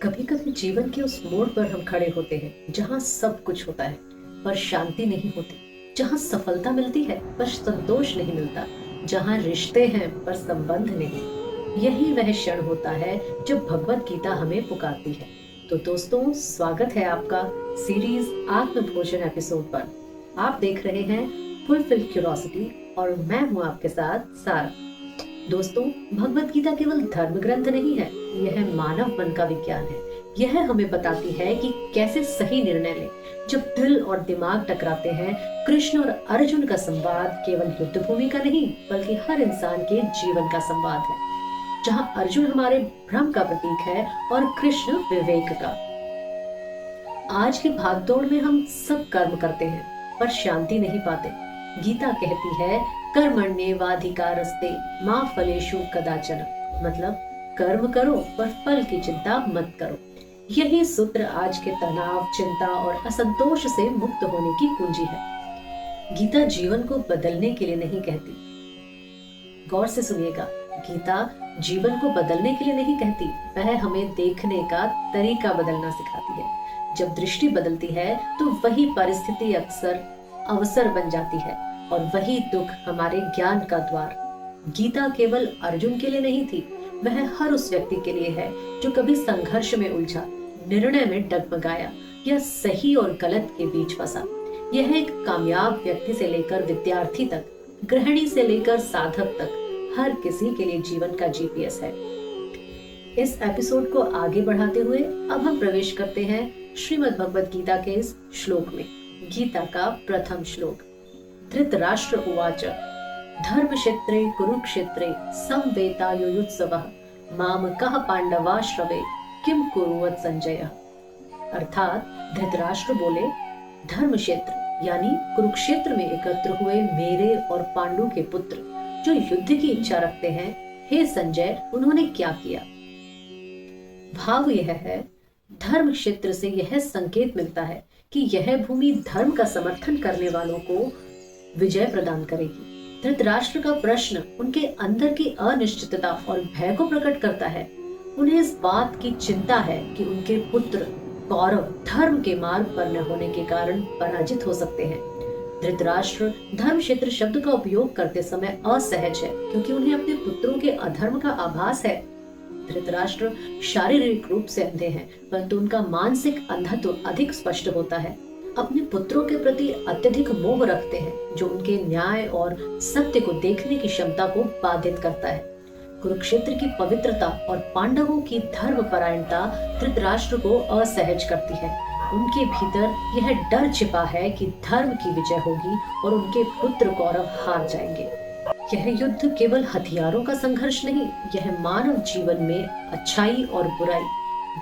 कभी कभी जीवन के उस मोड़ पर हम खड़े होते हैं जहाँ सब कुछ होता है पर शांति नहीं होती, जहाँ सफलता मिलती है पर संतोष नहीं मिलता, जहाँ रिश्ते हैं पर संबंध नहीं। यही वह क्षण होता है जब भगवत गीता हमें पुकारती है। तो दोस्तों, स्वागत है आपका सीरीज आत्म भोजन एपिसोड पर। आप देख रहे हैं फुलफिल क्यूरोसिटी और मैं हूँ आपके साथ सारा। दोस्तों, भगवत गीता केवल धर्म ग्रंथ नहीं है, यह मानव मन का विज्ञान है। यह हमें बताती है कि कैसे सही निर्णय लें। जब दिल और दिमाग टकराते हैं, कृष्ण और अर्जुन का संवाद केवल युद्ध भूमि का नहीं बल्कि हर इंसान के जीवन का संवाद है, जहां अर्जुन हमारे भ्रम का प्रतीक है और कृष्ण विवेक का। आज की भागदौड़ में हम सब कर्म करते हैं पर शांति नहीं पाते। गीता कहती है, कर्मण्येवाधिकारस्ते मा फलेषु कदाचन। मतलब कर्म करो पर फल की चिंता मत करो। यही सूत्र आज के तनाव, चिंता और असंतोष से मुक्त होने की कुंजी है। गीता जीवन को बदलने के लिए नहीं कहती, गौर से सुनिएगा, गीता जीवन को बदलने के लिए नहीं कहती, वह हमें देखने का तरीका बदलना सिखाती है। जब दृष्टि बदलती है तो वही परिस्थिति अक्सर अवसर बन जाती है और वही दुख हमारे ज्ञान का द्वार। गीता केवल अर्जुन के लिए नहीं थी, वह हर उस व्यक्ति के लिए है जो कभी संघर्ष में उलझा, निर्णय में डगमगाया या सही और गलत के बीच फंसा। यह एक कामयाब व्यक्ति से लेकर विद्यार्थी तक, गृहिणी से लेकर साधक तक, हर किसी के लिए जीवन का जीपीएस है। इस एपिसोड को आगे बढ़ाते हुए अब हम प्रवेश करते हैं श्रीमद् भगवद गीता के इस श्लोक में। गीता का प्रथम श्लोक। धृतराष्ट्र उवाच धर्मक्षेत्रे कुरुक्षेत्रे समवेतायुयुत्सवः मामकः पांडवाश्रवे किम कुरुवत संजय। अर्थात धृतराष्ट्र बोले, धर्म क्षेत्र यानी कुरुक्षेत्र में एकत्र हुए मेरे और पांडु के पुत्र जो युद्ध की इच्छा रखते हैं, हे संजय, उन्होंने क्या किया। भाव यह है, धर्म क्षेत्र से यह संकेत मिलता है कि यह भूमि धर्म का समर्थन करने वालों को विजय प्रदान करेगी। धृतराष्ट्र का प्रश्न उनके अंदर की अनिश्चितता और भय को प्रकट करता है। उन्हें इस बात की चिंता है कि उनके पुत्र कौरव धर्म के मार्ग पर न होने के कारण पराजित हो सकते हैं। धृतराष्ट्र धर्म क्षेत्र शब्द का उपयोग करते समय असहज है क्योंकि उन्हें अपने पुत्रों के अधर्म का आभास है। धृतराष्ट्र शारीरिक रूप से अंधे हैं, परंतु उनका मानसिक अंधत्व अधिक स्पष्ट होता है। अपने पुत्रों के प्रति अत्यधिक मोह रखते हैं जो उनके न्याय और सत्य को देखने की क्षमता को बाधित करता है। कुरुक्षेत्र की पवित्रता और पांडवों की धर्म परायणता धृतराष्ट्र को असहज करती है। उनके भीतर यह डर छिपा है कि धर्म की विजय होगी और उनके पुत्र कौरव हार जाएंगे। यह युद्ध केवल हथियारों का संघर्ष नहीं, यह मानव जीवन में अच्छाई और बुराई,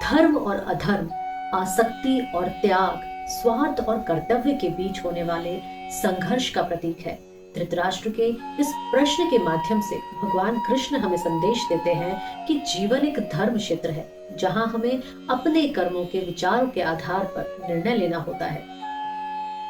धर्म और अधर्म, आसक्ति और त्याग, स्वार्थ और कर्तव्य के बीच होने वाले संघर्ष का प्रतीक है। धृतराष्ट्र के इस प्रश्न के माध्यम से भगवान कृष्ण हमें संदेश देते हैं कि जीवन एक धर्म क्षेत्र है जहां हमें अपने कर्मों के विचारों के आधार पर निर्णय लेना होता है।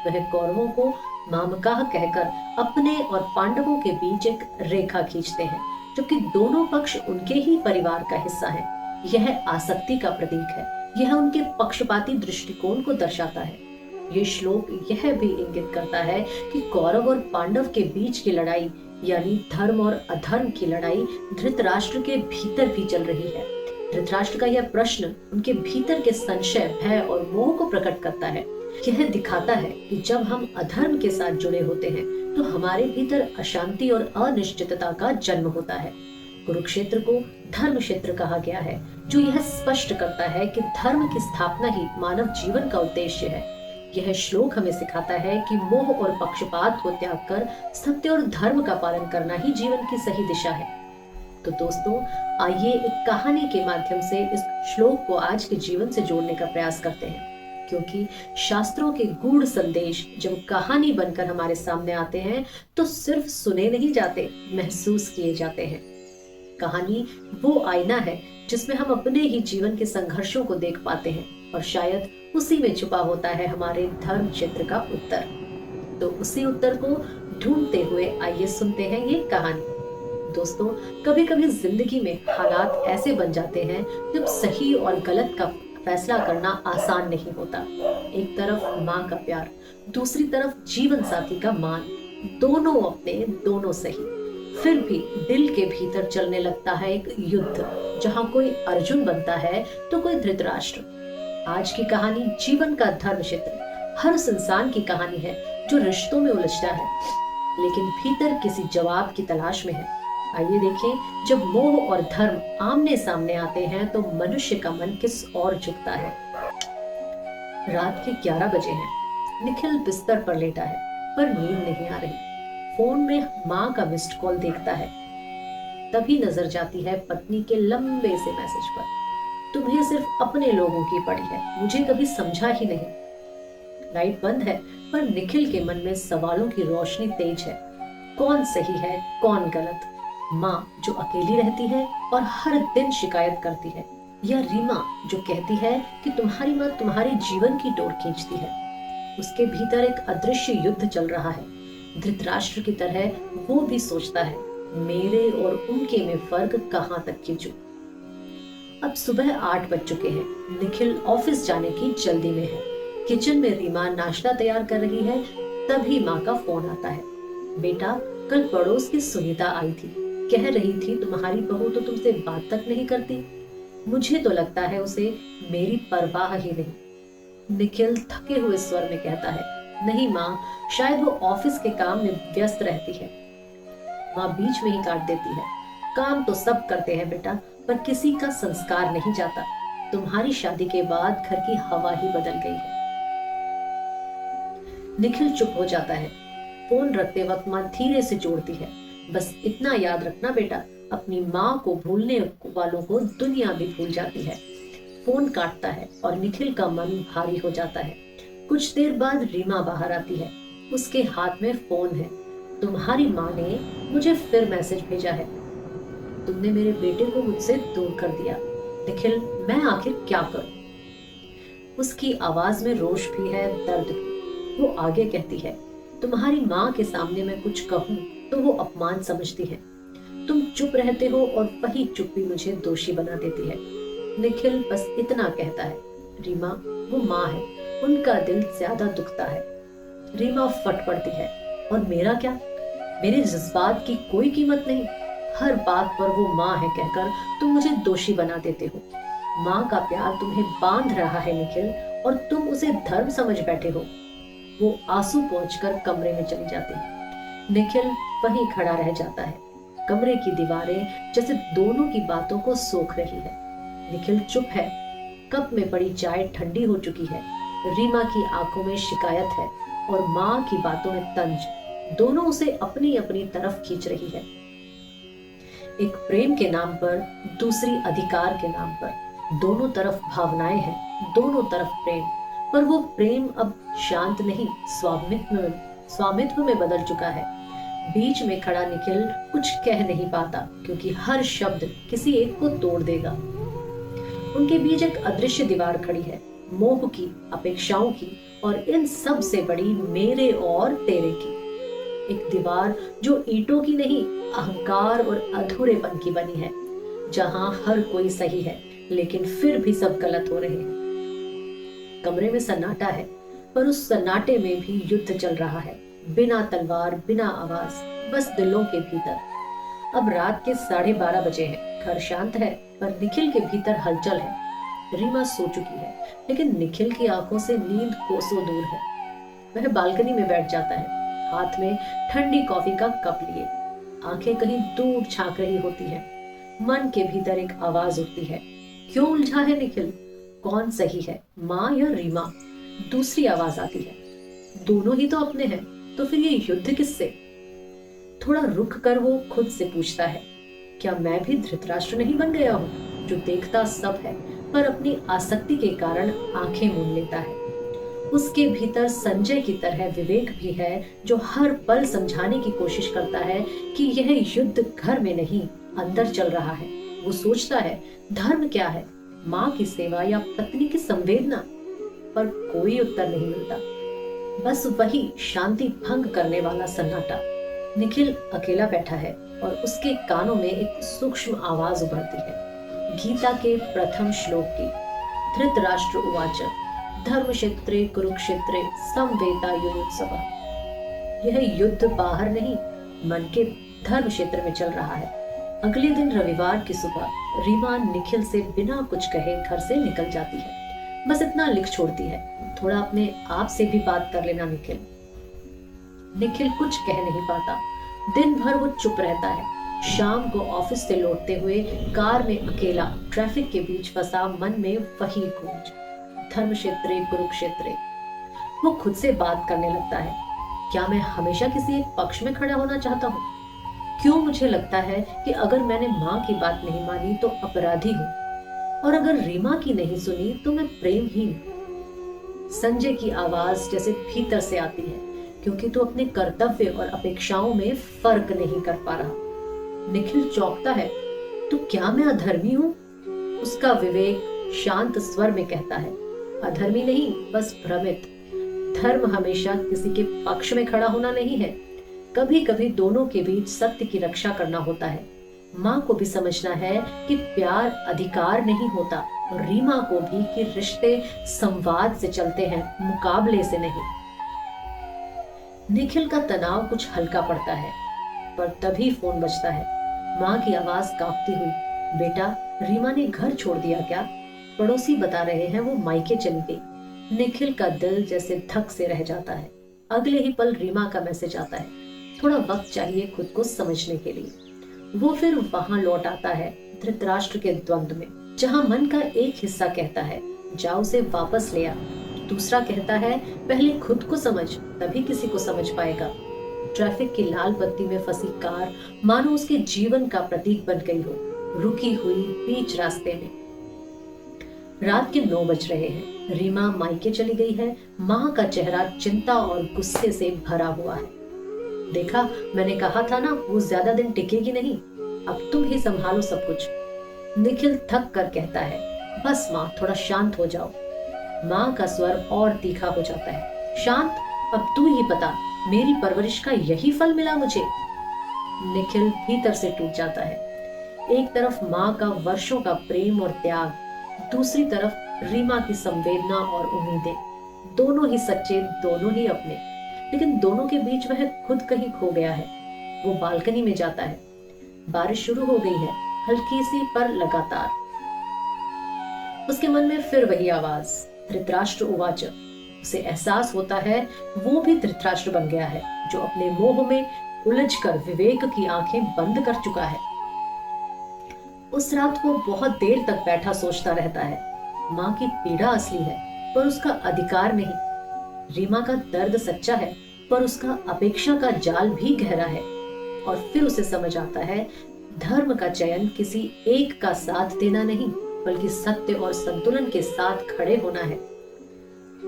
वह कौरवों को मामकाह कहकर अपने और पांडवों के बीच एक रेखा खींचते हैं, जबकि दोनों पक्ष उनके ही परिवार का हिस्सा है। यह आसक्ति का प्रतीक है, यह उनके पक्षपाती दृष्टिकोण को दर्शाता है। ये श्लोक यह भी इंगित करता है कि कौरव और पांडव के बीच की लड़ाई यानी धर्म और अधर्म की लड़ाई धृतराष्ट्र के भीतर भी चल रही है। धृतराष्ट्र का यह प्रश्न उनके भीतर के संशय, भय और मोह को प्रकट करता है। यह दिखाता है कि जब हम अधर्म के साथ जुड़े होते हैं तो हमारे भीतर अशांति और अनिश्चितता का जन्म होता है। कुरुक्षेत्र को धर्म क्षेत्र कहा गया है, जो यह स्पष्ट करता है कि धर्म की स्थापना ही मानव जीवन का उद्देश्य है। यह श्लोक हमें सिखाता है कि मोह और पक्षपात को त्याग कर सत्य और धर्म का पालन करना ही जीवन की सही दिशा है। तो दोस्तों, आइए एक कहानी के माध्यम से इस श्लोक को आज के जीवन से जोड़ने का प्रयास करते हैं, क्योंकि शास्त्रों के गूढ़ संदेश जब कहानी बनकर हमारे सामने आते हैं तो सिर्फ सुने नहीं जाते, महसूस किए जाते हैं। कहानी वो आईना है जिसमें हम अपने ही जीवन के संघर्षों को देख पाते हैं और शायद उसी में छुपा होता है हमारे धर्म क्षेत्र का उत्तर। तो उसी उत्तर को ढूंढते हुए आइए सुनते हैं ये कहानी। दोस्तों, कभी कभी जिंदगी में हालात ऐसे बन जाते हैं जब सही और गलत का फैसला करना आसान नहीं होता। एक तरफ माँ का प्यार, दूसरी तरफ जीवन साथी का मान, दोनों अपने, दोनों सही। फिर भी दिल के भीतर चलने लगता है एक युद्ध, जहाँ कोई अर्जुन बनता है तो कोई धृतराष्ट्र। आज की कहानी जीवन का धर्म क्षेत्र, हर उस इंसान की कहानी है जो रिश्तों में उलझता है लेकिन भीतर किसी जवाब की तलाश में है। आइए देखें, जब मोह और धर्म आमने सामने आते हैं तो मनुष्य का मन किस ओर झुकता है। रात के 11 बजे हैं। निखिल बिस्तर पर लेटा है पर नींद नहीं आ रही। फोन में माँ का मिस्ड कॉल देखता है। तभी नजर जाती है पत्नी के लंबे से मैसेज पर। तुम्हें सिर्फ अपने लोगों की पड़ी है, मुझे कभी समझा ही नहीं। लाइट बंद है पर निखिल के मन में सवालों की रोशनी तेज है। कौन सही है, कौन गलत? माँ जो अकेली रहती है और हर दिन शिकायत करती है, या रीमा जो कहती है कि तुम्हारी माँ तुम्हारे जीवन की डोर खींचती है। उसके भीतर एक अदृश्य युद्ध चल रहा है। धृतराष्ट्र की तरह वो भी सोचता है, मेरे और उनके में फर्क कहाँ तक खींचूं। अब सुबह 8 बज चुके हैं। निखिल ऑफिस जाने की जल्दी में है। किचन में रीमा नाश्ता तैयार कर रही है। तभी माँ का फोन आता है। बेटा, कल पड़ोस की सुनीता आई थी, कह रही थी तुम्हारी बहू तो तुमसे बात तक नहीं करती। मुझे तो लगता है उसे मेरी परवाह ही नहीं। निखिल थके हुए स्वर में कहता है, नहीं माँ, शायद वो ऑफिस के काम में व्यस्त रहती है। माँ बीच में ही काट देती है, काम तो सब करते हैं बेटा, पर किसी का संस्कार नहीं जाता। तुम्हारी शादी के बाद घर की हवा ही बदल गई है। निखिल चुप हो जाता है। फोन रखते वक्त माँ धीरे से जोड़ती है, बस इतना याद रखना बेटा, अपनी माँ को भूलने वालों को दुनिया भी भूल जाती है। फोन काटता है और निखिल का मन भारी हो जाता है। कुछ देर बाद रीमा बाहर आती है। उसके हाथ में फोन है। तुम्हारी माँ ने मुझे फिर मैसेज भेजा है, तुमने मेरे बेटे को मुझसे दूर कर दिया। निखिल, मैं आखिर क्या करूं? उसकी आवाज में रोष भी है, दर्द भी। वो आगे कहती है, तुम्हारी माँ के सामने मैं कुछ कहूं तो वो अपमान समझती है। तुम चुप रहते हो और वही चुप्पी मुझे दोषी बना देती है। निखिल बस इतना कहता है, रीमा वो माँ है, उनका दिल ज्यादा दुखता है। रीमा फट पड़ती है, और मेरा क्या? मेरे जज्बात की कोई कीमत नहीं। हर बात पर वो माँ है कहकर तुम मुझे दोषी बना देते हो। माँ का प्यार तुम्हें बांध रहा है निखिल, और तुम उसे धर्म समझ बैठे हो। वो आंसू पोंछकर कमरे में चली जाती है। निखिल वहीं खड़ा रह जाता है। कमरे की दीवारें जैसे दोनों की बातों को सोख रही है। निखिल चुप है। कप में पड़ी चाय ठंडी हो चुकी है। रीमा की आंखों में शिकायत है और माँ की बातों में तंज। दोनों उसे अपनी अपनी तरफ खींच रही है। एक प्रेम के नाम पर, दूसरी अधिकार के नाम पर। दोनों तरफ भावनाएं हैं, दोनों तरफ प्रेम, पर वो प्रेम अब शांत नहीं, स्वामित्व में बदल चुका है। बीच में खड़ा निखिल कुछ कह नहीं पाता, क्योंकि हर शब्द किसी एक को तोड़ देगा। उनके बीच एक अदृश्य दीवार खड़ी है, मोह की, अपेक्षाओं की, और इन सब से बड़ी मेरे और तेरे की। एक दीवार जो ईंटों की नहीं, अहंकार और अधूरेपन की बनी है, जहां हर कोई सही है लेकिन फिर भी सब गलत हो रहे हैं। कमरे में सन्नाटा है, पर उस सन्नाटे में भी युद्ध चल रहा है, बिना तलवार, बिना आवाज, बस दिलों के भीतर। अब रात के 12:30 बजे हैं। घर शांत है, पर निखिल के भीतर हलचल है। रीमा सो चुकी है, लेकिन निखिल की आंखों से नींद कोसों दूर है। वह बालकनी में बैठ जाता है, हाथ में ठंडी कॉफी का कप लिए। आंखें कहीं दूर झांक रही होती हैं। मन के भीतर एक आवाज उठती है, क्यों उलझा है निखिल? कौन सही है, माँ या रीमा? दूसरी आवाज आती है, दोनों ही तो अपने हैं, तो फिर ये युद्ध किससे? थोड़ा रुक कर वो खुद से पूछता है, क्या मैं भी धृतराष्ट्र नहीं बन गया हूँ, जो देखता सब है पर अपनी आसक्ति के कारण आंखें मूंद लेता है? उसके भीतर संजय की तरह विवेक भी है, जो हर पल समझाने की कोशिश करता है कि यह युद्ध घर में नहीं, अंदर चल रहा है। वो सोचता है, धर्म क्या है, माँ की सेवा या पत्नी की संवेदना? पर कोई उत्तर नहीं मिलता, बस वही शांति भंग करने वाला सन्नाटा। निखिल अकेला बैठा है, और उसके कानों में एक सूक्ष्म आवाज उभरती है, गीता के प्रथम श्लोक की। धृतराष्ट्र उवाच धर्मक्षेत्रे कुरुक्षेत्रे समवेतायुत्सवः। यह युद्ध बाहर नहीं, मन के धर्म क्षेत्र में चल रहा है। अगले दिन रविवार की सुबह रीमा निखिल से बिना कुछ कहे घर से निकल जाती है। बस इतना लिख छोड़ती है, थोड़ा अपने आप से भी बात कर लेना निखिल। निखिल कुछ कह नहीं पाता। दिन भर वो चुप रहता है। शाम को ऑफिस से लौटते हुए कार में अकेला ट्रैफिक के बीच फंसा मन में वही गूंज, धर्म क्षेत्रे कुरुक्षेत्रे। वो खुद से बात करने लगता है, क्या मैं हमेशा किसी एक पक्ष में खड़ा होना चाहता हूँ? क्यों मुझे लगता है कि अगर मैंने माँ की बात नहीं मानी तो अपराधी हूँ, और अगर रीमा की नहीं सुनी तो मैं प्रेमहीन। संजय की आवाज जैसे भीतर से आती है, क्योंकि तू अपने कर्तव्य और अपेक्षाओं में फर्क नहीं कर पा रहा। निखिल चौंकता है, तो क्या मैं अधर्मी हूँ? उसका विवेक शांत स्वर में कहता है, अधर्मी नहीं, बस भ्रमित। धर्म हमेशा किसी के पक्ष में खड़ा होना नहीं है, कभी कभी दोनों के बीच सत्य की रक्षा करना होता है। माँ को भी समझना है कि प्यार अधिकार नहीं होता, और रीमा को भी कि रिश्ते संवाद से चलते हैं, मुकाबले से नहीं। निखिल का तनाव कुछ हल्का पड़ता है, पर तभी फोन बजता है। माँ की आवाज कांपती हुई, बेटा रीमा ने घर छोड़ दिया क्या? पड़ोसी बता रहे हैं वो मायके चली गई। निखिल का दिल जैसे धक से रह जाता है। अगले ही पल रीमा का मैसेज आता है, थोड़ा वक्त चाहिए खुद को समझने के लिए। वो फिर वहां लौट आता है, धृतराष्ट्र के द्वंद्व में, जहां मन का एक हिस्सा कहता है जा उसे वापस ले आ, दूसरा कहता है पहले खुद को समझ, तभी किसी को समझ पाएगा। ट्रैफिक की लाल बत्ती में फंसी कार मानो उसके जीवन का प्रतीक बन गई हो, रुकी हुई बीच रास्ते में। रात के 9 बज रहे हैं। रीमा मायके चली गई है। माँ का चेहरा चिंता और गुस्से से भरा हुआ है। देखा, मैंने कहा था ना वो ज्यादा दिन टिकेगी नहीं, अब तुम ही संभालो सब कुछ। निखिल थक कर कहता है, बस माँ थोड़ा शांत हो जाओ। माँ का स्वर और तीखा हो जाता है, शांत? अब तू ही बता, मेरी परवरिश का यही फल मिला मुझे? निखिल भीतर से टूट जाता है। एक तरफ माँ का वर्षों का प्रेम और त्याग, दूसरी तरफ रीमा की संवेदना और उम्मीदें। दोनों ही सच्चे, दोनों ही अपने, लेकिन दोनों के बीच वह खुद कहीं खो गया है। वो बालकनी में जाता है। बारिश शुरू हो गई है, हल्की सी पर लगातार। उसके मन में फिर वही आवाज, धृतराष्ट्र उवाच। उसे एहसास होता है वो भी धृतराष्ट्र बन गया है, जो अपने मोह में उलझकर विवेक की आंखें बंद कर चुका है। उस रात वो बहुत देर तक बैठा सोचता रहता है। माँ की पीड़ा असली है, पर उसका अधिकार नहीं। रीमा का दर्द सच्चा है, पर उसका अपेक्षा का जाल भी गहरा है। और फिर उसे समझ आता है, धर्म का चयन किसी एक का साथ देना नहीं, बल्कि सत्य और संतुलन के साथ खड़े होना है।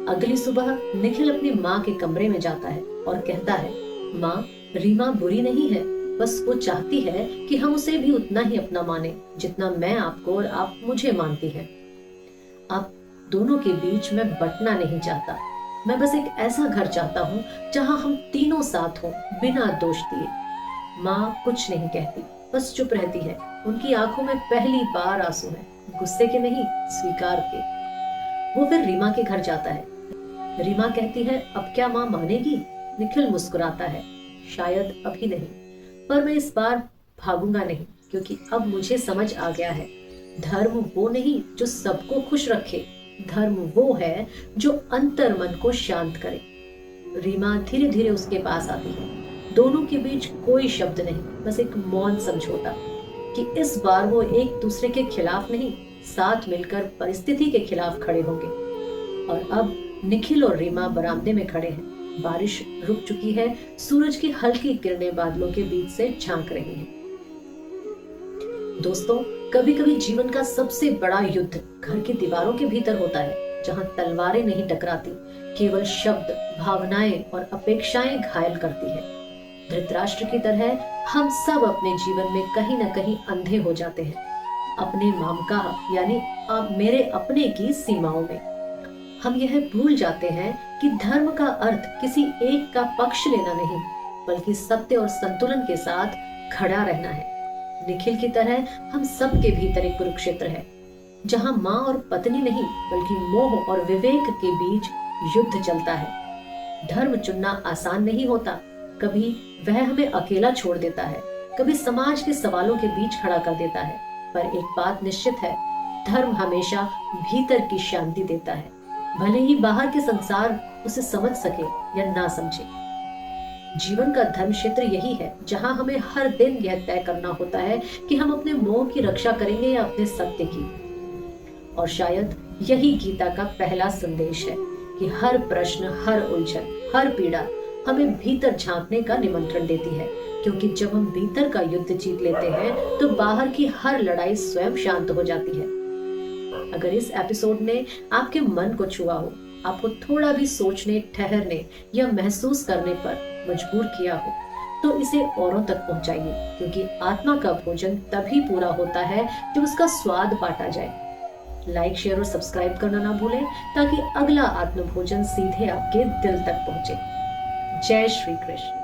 अगली सुबह निखिल अपनी माँ के कमरे में जाता है और कहता है, माँ, रीमा बुरी नहीं है, बस वो चाहती है कि हम उसे भी उतना ही अपना माने जितना मैं आपको और आप मुझे मानती हैं। आप दोनों के बीच में बंटना नहीं चाहता। मैं बस एक ऐसा घर चाहता हूँ जहाँ हम तीनों साथ हों, बिना दोष दिए। माँ कुछ नहीं कहती, बस चुप रहती है। उनकी आंखों में पहली बार आंसू है, गुस्से के नहीं, स्वीकार के। वो फिर रीमा के घर जाता है। रीमा कहती है, अब क्या माँ मानेगी? निखिल मुस्कुराता है, शायद अभी नहीं, पर मैं इस बार भागूंगा नहीं, क्योंकि अब मुझे समझ आ गया है, धर्म वो नहीं जो सबको खुश रखे, धर्म वो है जो अंतर मन को शांत करे। रीमा धीरे धीरे उसके पास आती है। दोनों के बीच कोई शब्द नहीं, बस एक मौन समझौता कि इस बार वो एक दूसरे के खिलाफ नहीं, साथ मिलकर परिस्थिति के खिलाफ खड़े होंगे। और अब निखिल और रीमा बरामदे में खड़े हैं। बारिश रुक चुकी है, सूरज की हल्की किरणें बादलों के बीच से झांक रही हैं। दोस्तों, कभी कभी जीवन का सबसे बड़ा युद्ध घर की दीवारों के भीतर होता है, जहां तलवारें नहीं टकराती, केवल शब्द, भावनाएं और अपेक्षाएं घायल करती है। धृतराष्ट्र की तरह हम सब अपने जीवन में कहीं न कहीं अंधे हो जाते हैं, अपने मामकाह यानी मेरे अपने की सीमाओं में। हम यह भूल जाते हैं कि धर्म का अर्थ किसी एक का पक्ष लेना नहीं, बल्कि सत्य और संतुलन के साथ खड़ा रहना है। निखिल की तरह हम सब के भीतर एक कुरुक्षेत्र है, जहां माँ और पत्नी नहीं बल्कि मोह और विवेक के बीच युद्ध चलता है। धर्म चुनना आसान नहीं होता, कभी वह हमें अकेला छोड़ देता है, कभी समाज के सवालों के बीच खड़ा कर देता है। पर एक बात निश्चित है, धर्म हमेशा भीतर की शांति देता है, भले ही बाहर के संसार उसे समझ सके या ना समझे। जीवन का धर्म क्षेत्र यही है जहां हमें हर दिन यह तय करना होता है कि हम अपने मोह की रक्षा करेंगे या अपने सत्य की। और शायद यही गीता का पहला संदेश है कि हर प्रश्न, हर उलझन, हर पीड़ा हमें भीतर झांकने का निमंत्रण देती है, क्योंकि जब हम भीतर का युद्ध जीत लेते हैं तो बाहर की हर लड़ाई स्वयं शांत हो जाती है। अगर इस एपिसोड ने आपके मन को छुआ हो, आपको थोड़ा भी सोचने, ठहरने या महसूस करने पर मजबूर किया हो, तो इसे औरों तक पहुंचाइए, क्योंकि आत्मा का भोजन तभी पूरा होता है जब उसका स्वाद बांटा जाए। लाइक, शेयर और सब्सक्राइब करना ना भूलें, ताकि अगला आत्म भोजन सीधे आपके दिल तक पहुंचे। जय श्री कृष्ण।